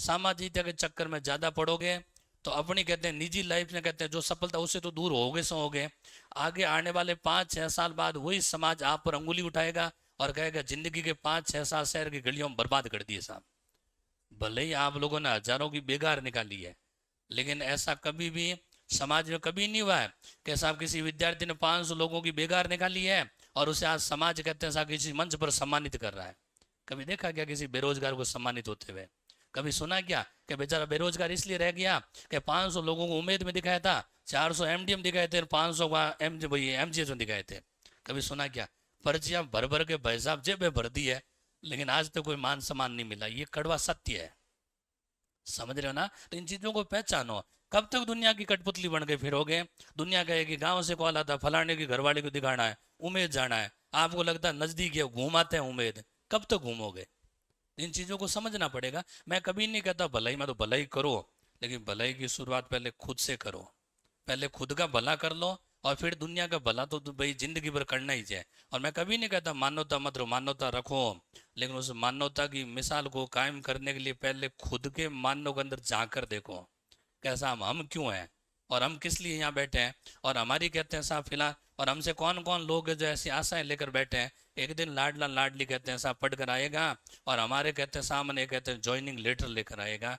सामाजिकता के चक्कर में ज़्यादा पड़ोगे तो अपनी कहते हैं निजी लाइफ में कहते हैं जो सफलता उससे तो दूर होगे सो होगे। आगे आने वाले 5-6 साल बाद वही समाज आप पर अंगुली उठाएगा और कहेगा जिंदगी के 5-6 साल शहर की गलियों में बर्बाद कर दिए साहब। भले ही आप लोगों ने हजारों की बेगार निकाली है, लेकिन ऐसा कभी भी समाज में कभी नहीं हुआ है कि साहब किसी विद्यार्थी ने 500 लोगों की बेगार निकाली है और उसे आज समाज कहते हैं साहब किसी मंच पर सम्मानित कर रहा है। कभी देखा क्या किसी बेरोजगार को सम्मानित होते हुए? कभी सुना क्या कि बेचारा बेरोजगार इसलिए रह गया कि 500 लोगों को उम्मीद में दिखाया था, 400 एमडीएम दिखाए थे, 500 का एमजीएच में दिखाए थे? कभी सुना क्या? पर्चियां भर भर के भाई साहब जेब में भर दी है, लेकिन आज तक कोई मान सम्मान नहीं मिला। ये कड़वा सत्य है, समझ रहे हो ना? तो इन चीजों को पहचानो। कब तक दुनिया की कठपुतली बन के फिरोगे? दुनिया कहेगी गांव से कॉल आता फलाने की घरवाले को दिखाना है, उम्मीद जाना है, आपको लगता है नजदीक है, घूम आते हैं उम्मीद। कब तक घूमोगे? इन चीजों को समझना पड़ेगा। मैं कभी नहीं कहता भलाई, मैं तो भलाई करो, लेकिन भलाई की शुरुआत पहले खुद से करो। पहले खुद का भला कर लो और फिर दुनिया का भला तो भाई जिंदगी भर करना ही है। और मैं कभी नहीं कहता मानवता मत रहो, मानवता रखो, लेकिन उस मानवता की मिसाल को कायम करने के लिए पहले खुद के मानव के अंदर झांक कर देखो कैसा हम क्यों हैं और हम किस लिए यहाँ बैठे हैं और हमारी कहते हैं साहब फिलहाल, और हमसे कौन कौन लोग हैं जो ऐसी आशाएं लेकर बैठे हैं। एक दिन लाडला लाडली कहते हैं साहब पढ़ कर आएगा और हमारे कहते हैं सामने कहते हैं ज्वाइनिंग लेटर लेकर आएगा